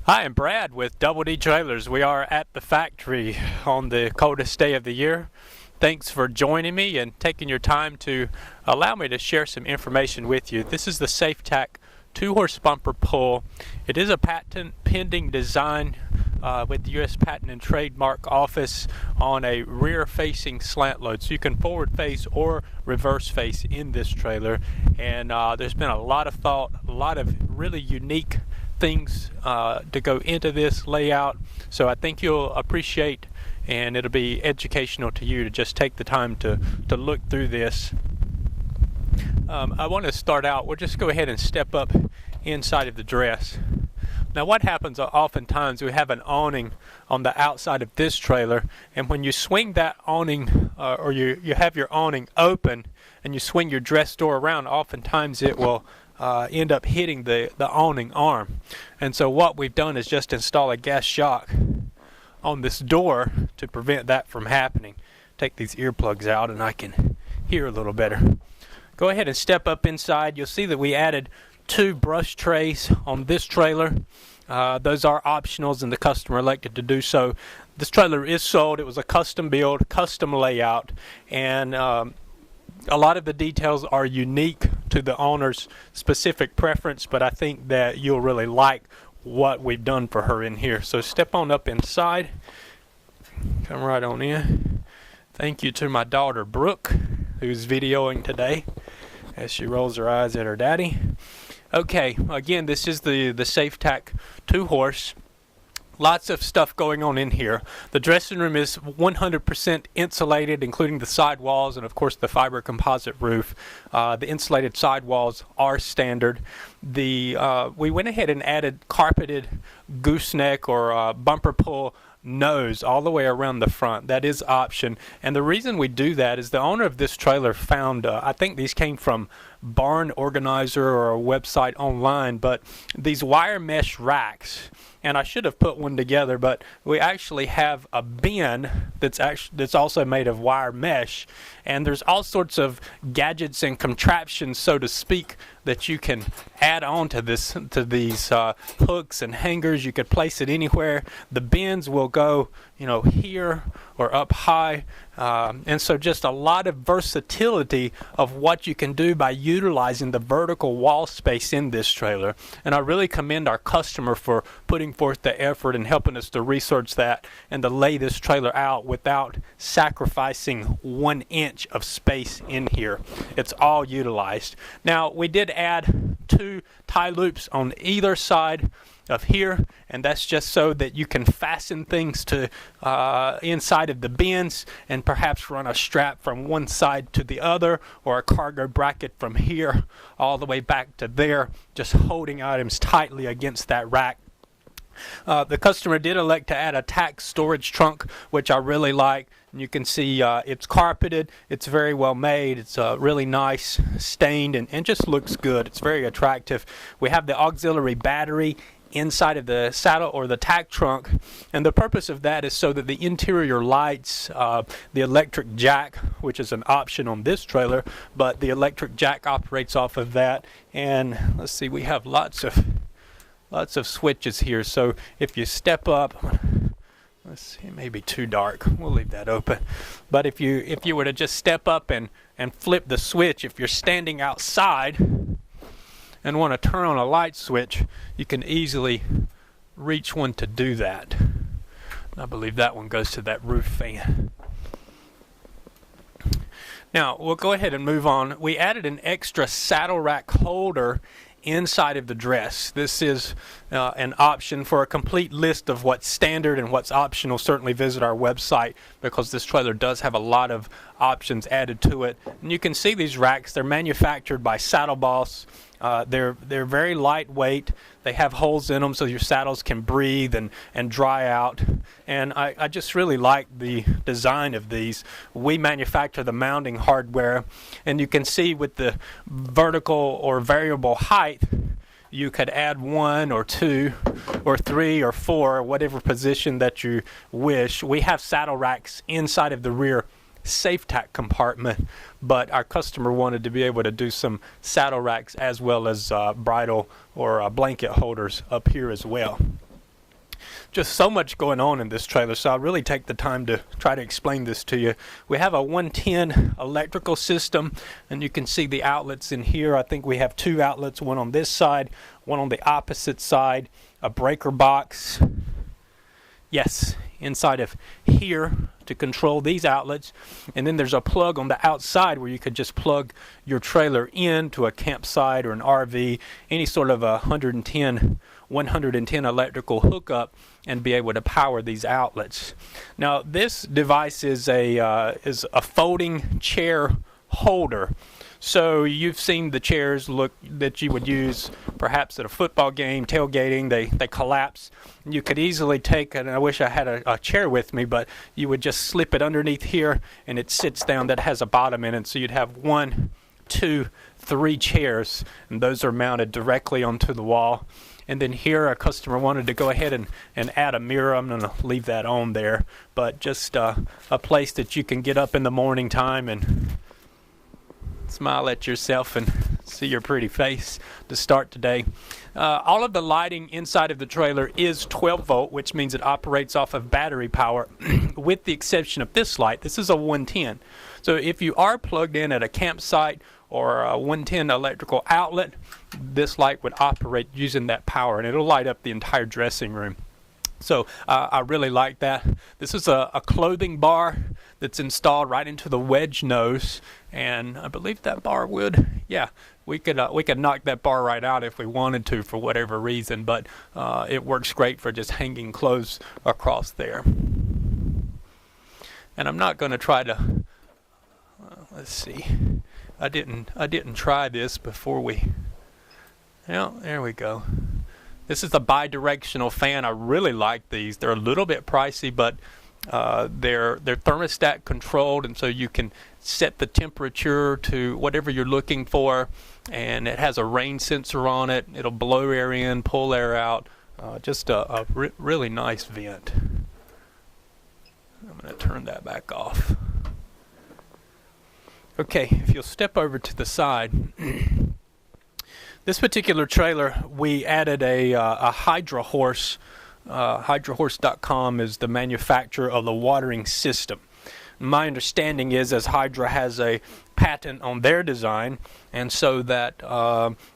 Hi, I'm Brad with Double D Trailers. We are at the factory on the coldest day of the year. Thanks for joining me and taking your time to allow me to share some information with you. This is the SafeTack 2-horse bumper pull. It is a patent pending design with the U.S. Patent and Trademark Office on a rear-facing slant load. So you can forward face or reverse face in this trailer. And there's been a lot of thought, a lot of really unique things to go into this layout, so I think you'll appreciate, and it'll be educational to you to just take the time to look through this. I want to start out, we'll just go ahead and step up inside of the dress. Now what happens oftentimes, we have an awning on the outside of this trailer, and when you swing that awning or you have your awning open and you swing your dress door around, oftentimes it will end up hitting the awning arm. And so what we've done is just install a gas shock on this door to prevent that from happening. Take these earplugs out and I can hear a little better. Go ahead and step up inside. You'll see that we added 2 brush trays on this trailer. Those are optionals and the customer elected to do so. This trailer is sold. It was a custom build, custom layout, and a lot of the details are unique to the owner's specific preference, but I think that you'll really like what we've done for her in here. So step on up inside, come right on in. Thank you to my daughter Brooke, who's videoing today as she rolls her eyes at her daddy. Okay, again, this is the SafeTack 2-horse. Lots of stuff going on in here. The dressing room is 100% insulated, including the side walls and of course the fiber composite roof. The insulated side walls are standard. We went ahead and added carpeted gooseneck or bumper pull nose all the way around the front. That is option, and the reason we do that is the owner of this trailer found, I think these came from Barn Organizer or a website online, but these wire mesh racks, and I should have put one together, but we actually have a bin that's also made of wire mesh, and there's all sorts of gadgets and contraptions, so to speak, that you can add on to these hooks and hangers. You could place it anywhere. The bins will go, here or up high, and so just a lot of versatility of what you can do by utilizing the vertical wall space in this trailer. And I really commend our customer for putting forth the effort and helping us to research that and to lay this trailer out without sacrificing 1 inch of space in here. It's all utilized. Now we did add 2 tie loops on either side of here, and that's just so that you can fasten things to inside of the bins and perhaps run a strap from one side to the other, or a cargo bracket from here all the way back to there, just holding items tightly against that rack. The customer did elect to add a tack storage trunk, which I really like. And you can see it's carpeted, it's very well made, it's really nice, stained, and just looks good. It's very attractive. We have the auxiliary battery inside of the saddle or the tack trunk, and the purpose of that is so that the interior lights, the electric jack, which is an option on this trailer, but the electric jack operates off of that. And let's see, we have lots of switches here, so if you step up, let's see, it may be too dark, we'll leave that open, but if you were to just step up and flip the switch, if you're standing outside and want to turn on a light switch, you can easily reach one to do that. I believe that one goes to that roof fan. Now we'll go ahead and move on. We added an extra saddle rack holder inside of the dress. This is an option. For a complete list of what's standard and what's optional, certainly visit our website, because this trailer does have a lot of options added to it. And you can see these racks, they're manufactured by Saddle Boss. They're very lightweight. They have holes in them so your saddles can breathe and dry out. And I just really like the design of these. We manufacture the mounting hardware, and you can see with the vertical or variable height, you could add 1 or 2 or 3 or 4, whatever position that you wish. We have saddle racks inside of the rear SafeTack compartment, but our customer wanted to be able to do some saddle racks as well as bridle or blanket holders up here as well. just so much going on in this trailer, so I'll really take the time to try to explain this to you. We have a 110 electrical system, and you can see the outlets in here. I think we have 2 outlets, one on this side, one on the opposite side, a breaker box. Yes, inside of here to control these outlets, and then there's a plug on the outside where you could just plug your trailer into a campsite or an RV, any sort of a 110 electrical hookup, and be able to power these outlets. Now this device is a folding chair holder. So you've seen the chairs that you would use perhaps at a football game, tailgating. They collapse. You could easily take, and I wish I had a chair with me, but you would just slip it underneath here and it sits down. That has a bottom in it, so you'd have 1, 2, 3 chairs, and those are mounted directly onto the wall. And then here a customer wanted to go ahead and add a mirror. I'm going to leave that on there, but just a place that you can get up in the morning time and smile at yourself and see your pretty face to start today. All of the lighting inside of the trailer is 12 volt, which means it operates off of battery power with the exception of this light. This is a 110. So if you are plugged in at a campsite or a 110 electrical outlet, this light would operate using that power, and it'll light up the entire dressing room. So I really like that. This is a clothing bar that's installed right into the wedge nose, and I believe that bar would, we could knock that bar right out if we wanted to for whatever reason, but it works great for just hanging clothes across there. And I'm not going to try to, let's see, I didn't try this before we, there we go. This is a bi-directional fan. I really like these. They're a little bit pricey, but they're thermostat controlled, and so you can set the temperature to whatever you're looking for, and it has a rain sensor on it. It'll blow air in, pull air out. Just a really nice vent. I'm going to turn that back off. Okay, if you'll step over to the side. This particular trailer, we added a Hydra Horse. HydraHorse.com is the manufacturer of the watering system. My understanding is, as Hydra has a patent on their design, and so that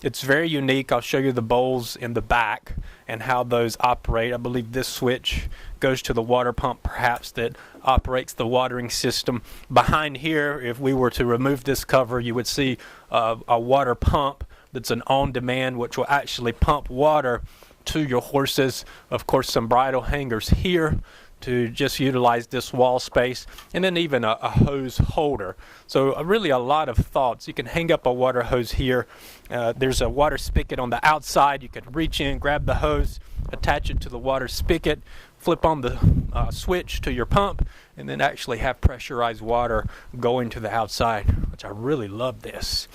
it's very unique. I'll show you the bowls in the back and how those operate. I believe this switch goes to the water pump, perhaps, that operates the watering system. Behind here, if we were to remove this cover, you would see a water pump that's an on-demand, which will actually pump water to your horses. Of course, some bridle hangers here to just utilize this wall space, and then even a hose holder. So really a lot of thoughts. You can hang up a water hose here. There's a water spigot on the outside. You could reach in, grab the hose, attach it to the water spigot, flip on the switch to your pump, and then actually have pressurized water going to the outside, which I really love this.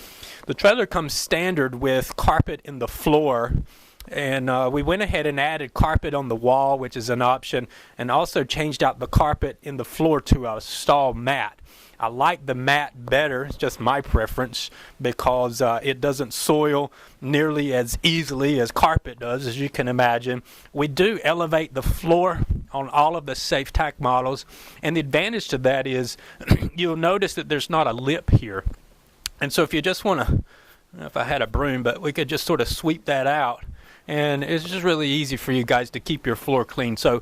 The trailer comes standard with carpet in the floor, and we went ahead and added carpet on the wall, which is an option, and also changed out the carpet in the floor to a stall mat. I like the mat better, it's just my preference, because it doesn't soil nearly as easily as carpet does, as you can imagine. We do elevate the floor on all of the Safe Tack models, and the advantage to that is you'll notice that there's not a lip here. And so if you just want to, I don't know if I had a broom, but we could just sort of sweep that out. And it's just really easy for you guys to keep your floor clean. So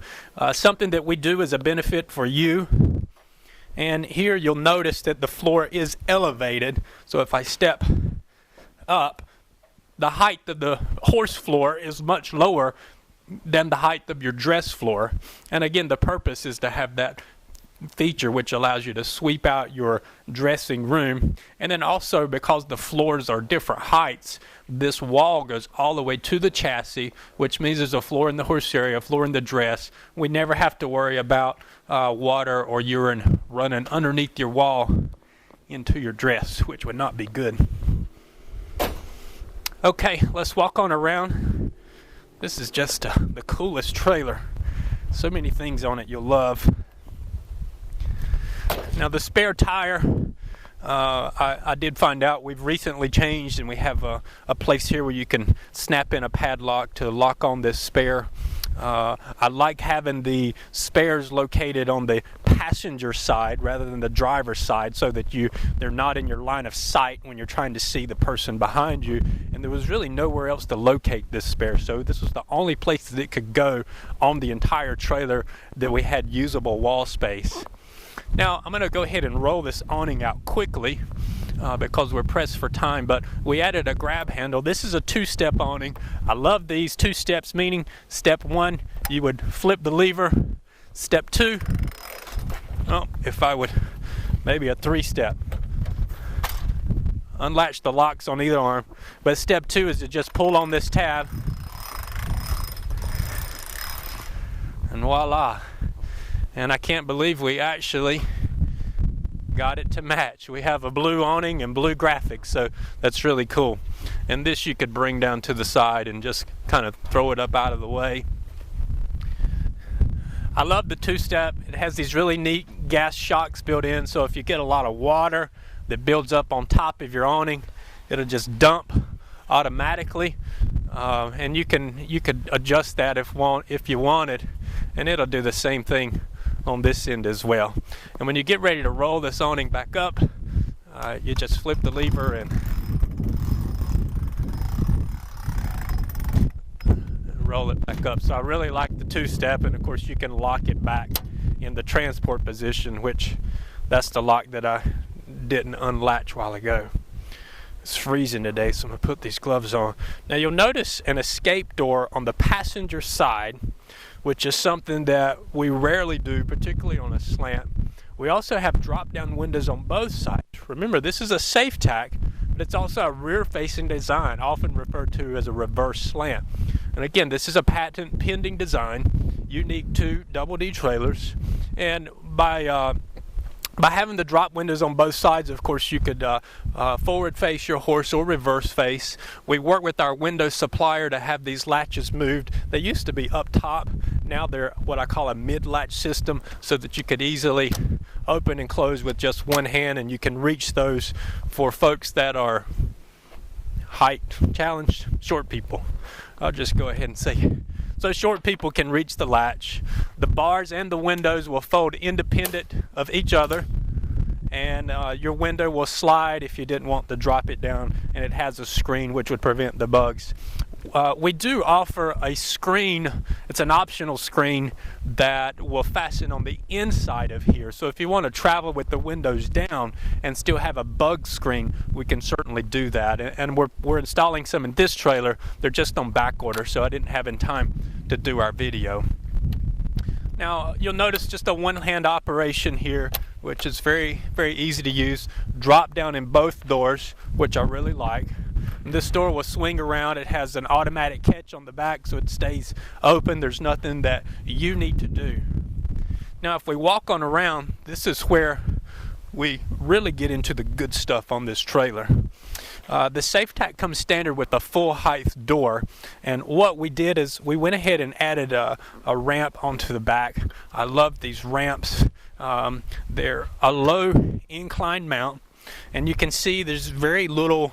something that we do as a benefit for you. And here you'll notice that the floor is elevated. So if I step up, the height of the horse floor is much lower than the height of your dress floor. And again, the purpose is to have that feature which allows you to sweep out your dressing room. And then also, because the floors are different heights, this wall goes all the way to the chassis, which means there's a floor in the horse area, a floor in the dress. We never have to worry about water or urine running underneath your wall into your dress, which would not be good. Okay, let's walk on around. This is just the coolest trailer. So many things on it you'll love. Now the spare tire, I did find out we've recently changed, and we have a place here where you can snap in a padlock to lock on this spare I like having the spares located on the passenger side rather than the driver's side, so that they're not in your line of sight when you're trying to see the person behind you. And there was really nowhere else to locate this spare, so this was the only place that it could go on the entire trailer that we had usable wall space. Now I'm going to go ahead and roll this awning out quickly because we're pressed for time, but we added a grab handle. This is a two-step awning. I love these two steps, meaning step one, you would flip the lever. Step two, maybe a three-step. Unlatch the locks on either arm. But step two is to just pull on this tab, and voila. And I can't believe we actually got it to match. We have a blue awning and blue graphics, so that's really cool. And this you could bring down to the side and just kind of throw it up out of the way. I love the two-step. It has these really neat gas shocks built in, so if you get a lot of water that builds up on top of your awning, it'll just dump automatically. And you could adjust that if you wanted, and it'll do the same thing on this end as well. And when you get ready to roll this awning back up, you just flip the lever and roll it back up. So I really like the two-step, and of course you can lock it back in the transport position, which that's the lock that I didn't unlatch a while ago. It's freezing today, so I'm going to put these gloves on. Now you'll notice an escape door on the passenger side, which is something that we rarely do, particularly on a slant. We also have drop-down windows on both sides. Remember, this is a safe tack, but it's also a rear-facing design, often referred to as a reverse slant. And again, this is a patent-pending design, unique to Double D trailers. And by having the drop windows on both sides, of course, you could forward face your horse or reverse face. We work with our window supplier to have these latches moved. They used to be up top. Now they're what I call a mid-latch system, so that you could easily open and close with just one hand, and you can reach those for folks that are height challenged, short people. I'll just go ahead and say, so short people can reach the latch. The bars and the windows will fold independent of each other, and your window will slide if you didn't want to drop it down, and it has a screen which would prevent the bugs. We do offer a screen. It's an optional screen that will fasten on the inside of here. So if you want to travel with the windows down and still have a bug screen, we can certainly do that. And we're installing some in this trailer. They're just on back order, so I didn't have in time to do our video. Now you'll notice just a one-hand operation here, which is very, very easy to use. Drop down in both doors, which I really like. This door will swing around. It has an automatic catch on the back, so it stays open. There's nothing that you need to do. Now if we walk on around, this is where we really get into the good stuff on this trailer. The safe tack comes standard with a full height door, and what we did is we went ahead and added a ramp onto the back. I love these ramps. They're a low incline mount, and you can see there's very little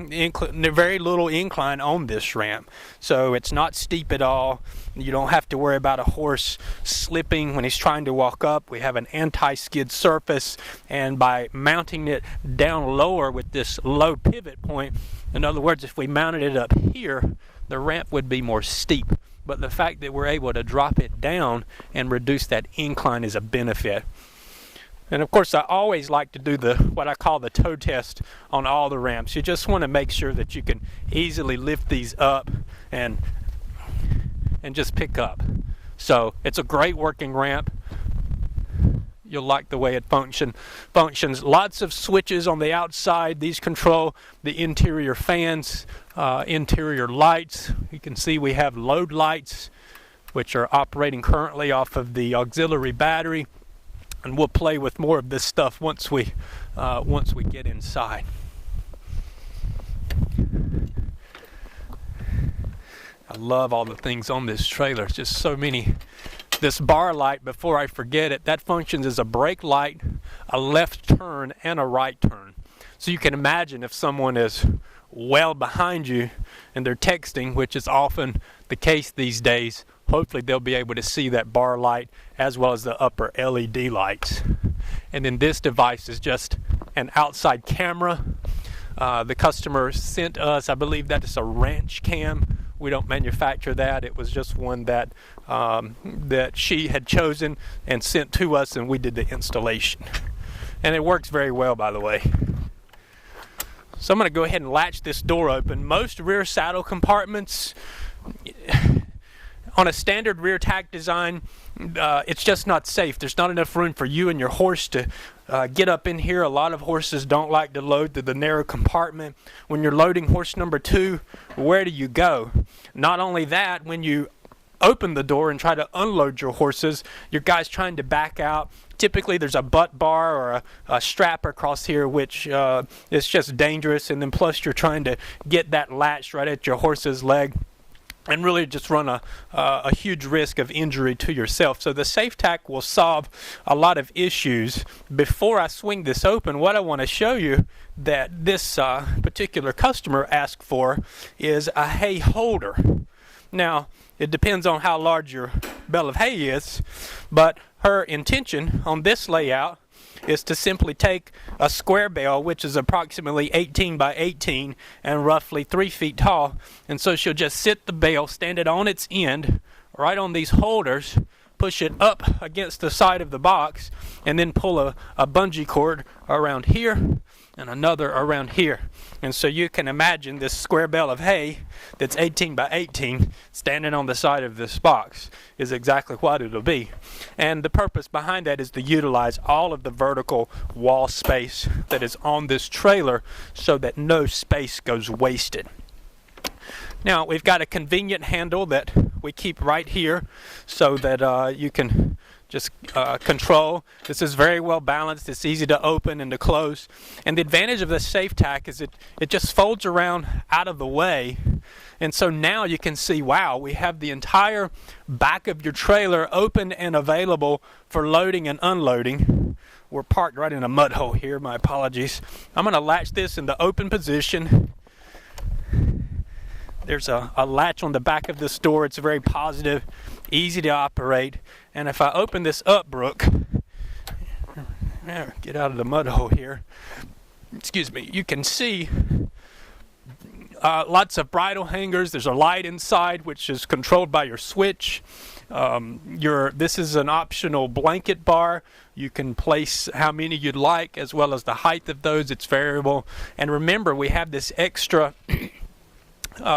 incline on this ramp, so it's not steep at all. You don't have to worry about a horse slipping when he's trying to walk up. We have an anti-skid surface, and by mounting it down lower with this low pivot point, in other words, if we mounted it up here, the ramp would be more steep, but the fact that we're able to drop it down and reduce that incline is a benefit. And of course, I always like to do what I call the toe test on all the ramps. You just want to make sure that you can easily lift these up and just pick up. So it's a great working ramp. You'll like the way it functions. Lots of switches on the outside. These control the interior fans, interior lights. You can see we have load lights, which are operating currently off of the auxiliary battery. And we'll play with more of this stuff once we get inside. I love all the things on this trailer. It's just so many. This bar light, before I forget it, that functions as a brake light, a left turn, and a right turn. So you can imagine if someone is well behind you and they're texting, which is often the case these days, hopefully they'll be able to see that bar light as well as the upper LED lights. And then this device is just an outside camera. The customer sent us, I believe that is a ranch cam. We don't manufacture that. It was just one that that she had chosen and sent to us, and we did the installation. And it works very well, by the way. So I'm going to go ahead and latch this door open. Most rear saddle compartments on a standard rear tack design, it's just not safe. There's not enough room for you and your horse to get up in here. A lot of horses don't like to load through the narrow compartment. When you're loading horse number 2, where do you go? Not only that, when you open the door and try to unload your horses, your guy's trying to back out. Typically there's a butt bar or a strap across here, which is just dangerous, and then plus you're trying to get that latch right at your horse's leg and really just run a huge risk of injury to yourself. So the Safe Tack will solve a lot of issues. Before I swing this open, what I want to show you that this particular customer asked for is a hay holder. Now, it depends on how large your bale of hay is, but her intention on this layout is to simply take a square bale, which is approximately 18 by 18 and roughly 3 feet tall, and so she'll just sit the bale, stand it on its end, right on these holders, push it up against the side of the box, and then pull a bungee cord around here and another around here. And so you can imagine this square bale of hay that's 18 by 18 standing on the side of this box is exactly what it'll be. And the purpose behind that is to utilize all of the vertical wall space that is on this trailer so that no space goes wasted. Now, we've got a convenient handle that we keep right here so that you can just control. This is very well balanced. It's easy to open and to close. And the advantage of the Safe Tack is it just folds around out of the way. And so now you can see, wow, we have the entire back of your trailer open and available for loading and unloading. We're parked right in a mud hole here. My apologies. I'm going to latch this in the open position. There's a latch on the back of this door. It's very positive, easy to operate. And if I open this up, Brooke, get out of the mud hole here. Excuse me. You can see lots of bridle hangers. There's a light inside, which is controlled by your switch. This is an optional blanket bar. You can place how many you'd like, as well as the height of those. It's variable. And remember, we have this extra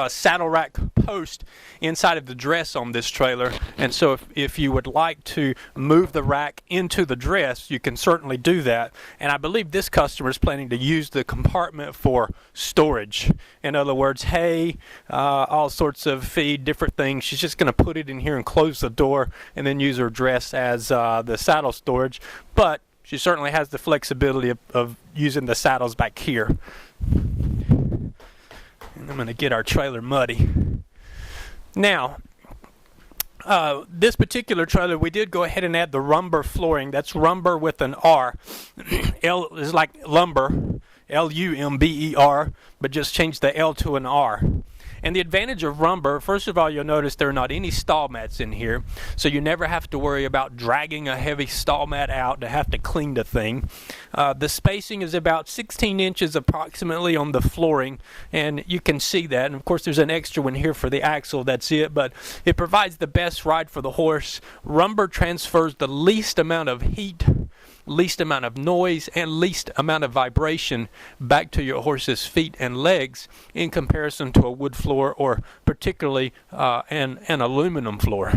saddle rack post inside of the dress on this trailer, and so if you would like to move the rack into the dress, you can certainly do that. And I believe this customer is planning to use the compartment for storage. In other words, hay, all sorts of feed, different things. She's just going to put it in here and close the door and then use her dress as the saddle storage, but she certainly has the flexibility of using the saddles back here. I'm going to get our trailer muddy. Now, this particular trailer, we did go ahead and add the rumber flooring. That's rumber with an R. L is like lumber, L-U-M-B-E-R, but just change the L to an R. And the advantage of rumber, first of all, you'll notice there are not any stall mats in here, so you never have to worry about dragging a heavy stall mat out to have to clean the thing. The spacing is about 16 inches approximately on the flooring, and you can see that. And of course, there's an extra one here for the axle. That's it, but it provides the best ride for the horse. Rumber transfers the least amount of heat, least amount of noise, and least amount of vibration back to your horse's feet and legs in comparison to a wood floor or particularly an aluminum floor.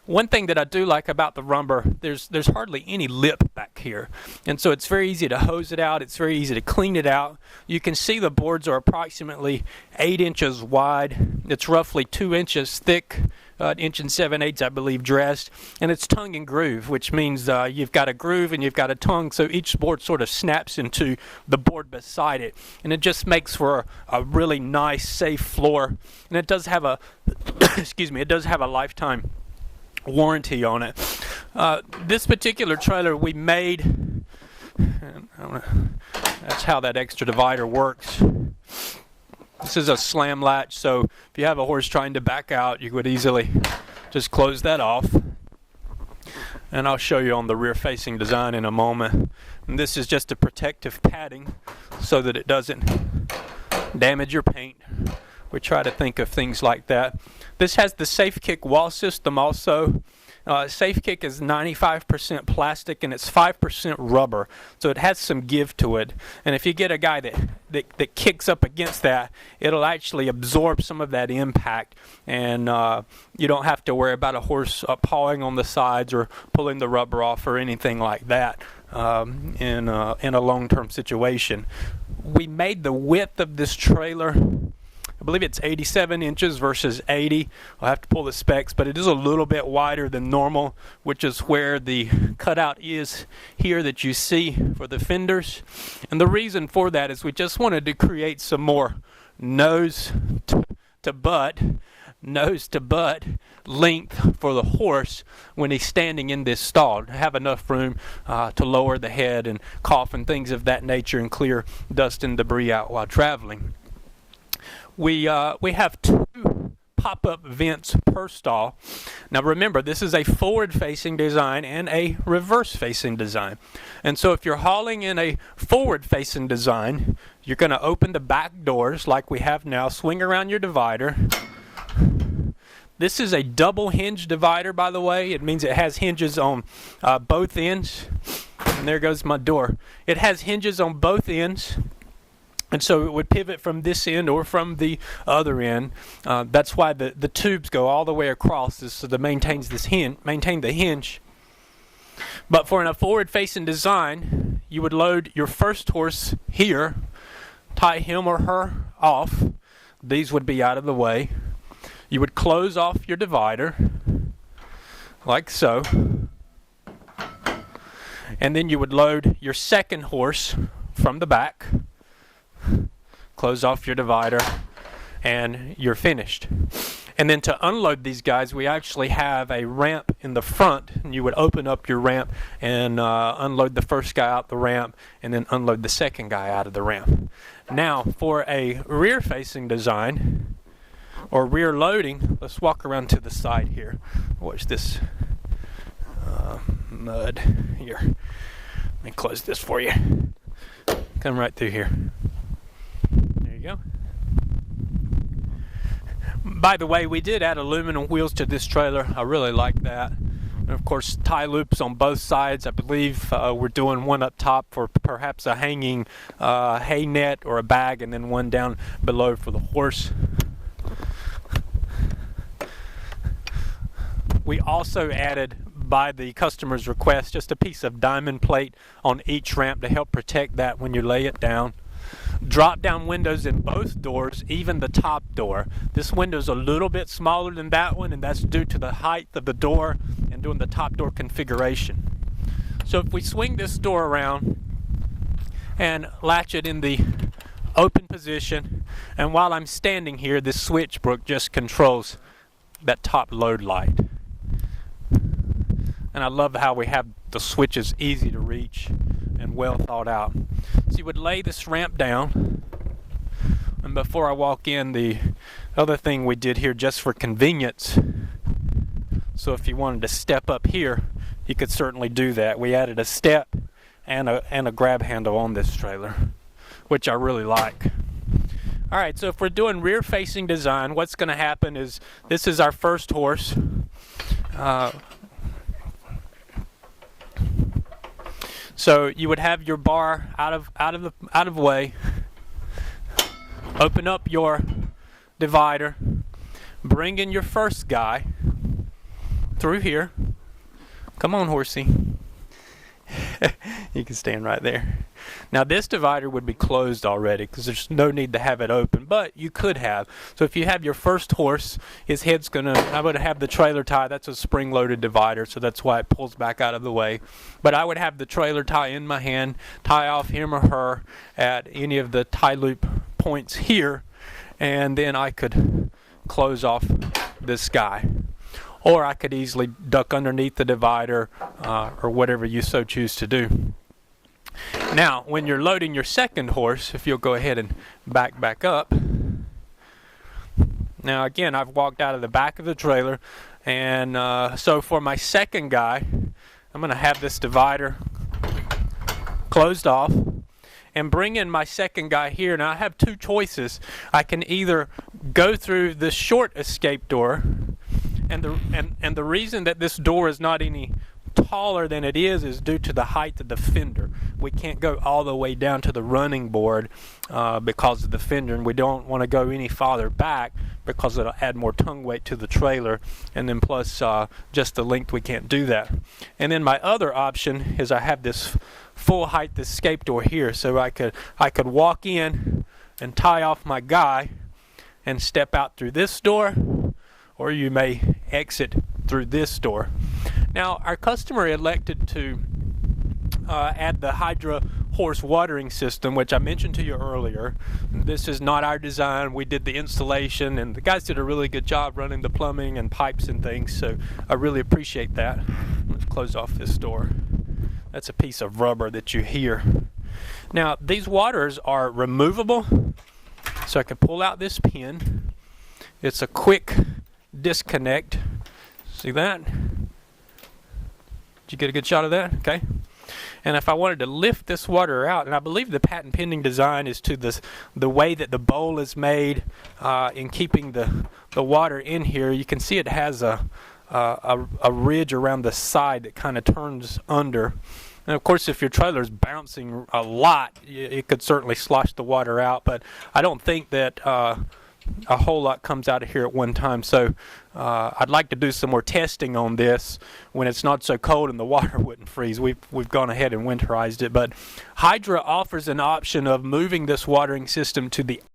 One thing that I do like about the rumber, there's hardly any lip back here, and so it's very easy to hose it out. It's very easy to clean it out. You can see the boards are approximately 8 inches wide. It's roughly 2 inches thick, 1 7/8 inches, I believe, dressed, and it's tongue and groove, which means you've got a groove and you've got a tongue, so each board sort of snaps into the board beside it, and it just makes for a really nice, safe floor. And it does have a it does have a lifetime warranty on it. This particular trailer we made And that's how that extra divider works. This is a slam latch, so if you have a horse trying to back out, you would easily just close that off. And I'll show you on the rear facing design in a moment. And this is just a protective padding so that it doesn't damage your paint. We try to think of things like that. This has the Safe Kick wall system also. Safe Kick is 95% plastic and it's 5% rubber, so it has some give to it. And if you get a guy that kicks up against that, it'll actually absorb some of that impact, and you don't have to worry about a horse pawing on the sides or pulling the rubber off or anything like that in a long-term situation. We made the width of this trailer, I believe it's 87 inches versus 80. I'll have to pull the specs, but it is a little bit wider than normal, which is where the cutout is here that you see for the fenders. And the reason for that is we just wanted to create some more nose to butt length for the horse when he's standing in this stall. Have enough room to lower the head and cough and things of that nature and clear dust and debris out while traveling. We have 2 pop-up vents per stall. Now remember, this is a forward-facing design and a reverse-facing design. And so if you're hauling in a forward-facing design, you're going to open the back doors like we have now, swing around your divider. This is a double hinge divider, by the way. It means it has hinges on both ends. And there goes my door. It has hinges on both ends. And so it would pivot from this end or from the other end. That's why the tubes go all the way across, so that maintain the hinge. But for a forward-facing design, you would load your first horse here, tie him or her off. These would be out of the way. You would close off your divider, like so. And then you would load your second horse from the back. Close off your divider, and you're finished. And then to unload these guys, we actually have a ramp in the front, and you would open up your ramp and unload the first guy out the ramp, and then unload the second guy out of the ramp. Now, for a rear-facing design, or rear loading, let's walk around to the side here. Watch this mud here. Let me close this for you. Come right through here. There you go. By the way, we did add aluminum wheels to this trailer. I really like that. And of course, tie loops on both sides. I believe we're doing one up top for perhaps a hanging hay net or a bag, and then one down below for the horse. We also added, by the customer's request, just a piece of diamond plate on each ramp to help protect that when you lay it down. Drop down windows in both doors, even the top door. This window's a little bit smaller than that one, and that's due to the height of the door and doing the top door configuration. So if we swing this door around and latch it in the open position, and while I'm standing here, this switch just controls that top load light. And I love how we have the switches easy to reach and well thought out. So you would lay this ramp down, and before I walk in, the other thing we did here just for convenience, so if you wanted to step up here, you could certainly do that. We added a step and a grab handle on this trailer, which I really like. Alright, so if we're doing rear facing design, what's going to happen is, this is our first horse. So you would have your bar out of way. Open up your divider. Bring in your first guy through here. Come on, horsey. You can stand right there. Now this divider would be closed already because there's no need to have it open, but you could have. So if you have your first horse, his head's I'm going to have the trailer tie. That's a spring-loaded divider, so that's why it pulls back out of the way. But I would have the trailer tie in my hand, tie off him or her at any of the tie loop points here, and then I could close off this guy. Or I could easily duck underneath the divider or whatever you so choose to do. Now, when you're loading your second horse, if you'll go ahead and back up. Now again, I've walked out of the back of the trailer, and so for my second guy, I'm going to have this divider closed off and bring in my second guy here. Now I have two choices. I can either go through this short escape door, and the reason that this door is not any taller than it is due to the height of the fender. We can't go all the way down to the running board because of the fender, and we don't want to go any farther back because it'll add more tongue weight to the trailer, and then plus just the length, we can't do that. And then my other option is I have this full height escape door here, so I could walk in and tie off my guy and step out through this door, or you may exit through this door. Now, our customer elected to add the Hydra horse watering system, which I mentioned to you earlier. This is not our design. We did the installation, and the guys did a really good job running the plumbing and pipes and things, so I really appreciate that. Let's close off this door. That's a piece of rubber that you hear. Now, these waters are removable, so I can pull out this pin. It's a quick disconnect. See that? Did you get a good shot of that? Okay. And if I wanted to lift this water out, and I believe the patent pending design is to the way that the bowl is made in keeping the water in here. You can see it has a ridge around the side that kind of turns under. And of course, if your trailer is bouncing a lot, it could certainly slosh the water out, but I don't think that a whole lot comes out of here at one time. So I'd like to do some more testing on this when it's not so cold and the water wouldn't freeze. We've gone ahead and winterized it, but Hydra offers an option of moving this watering system to the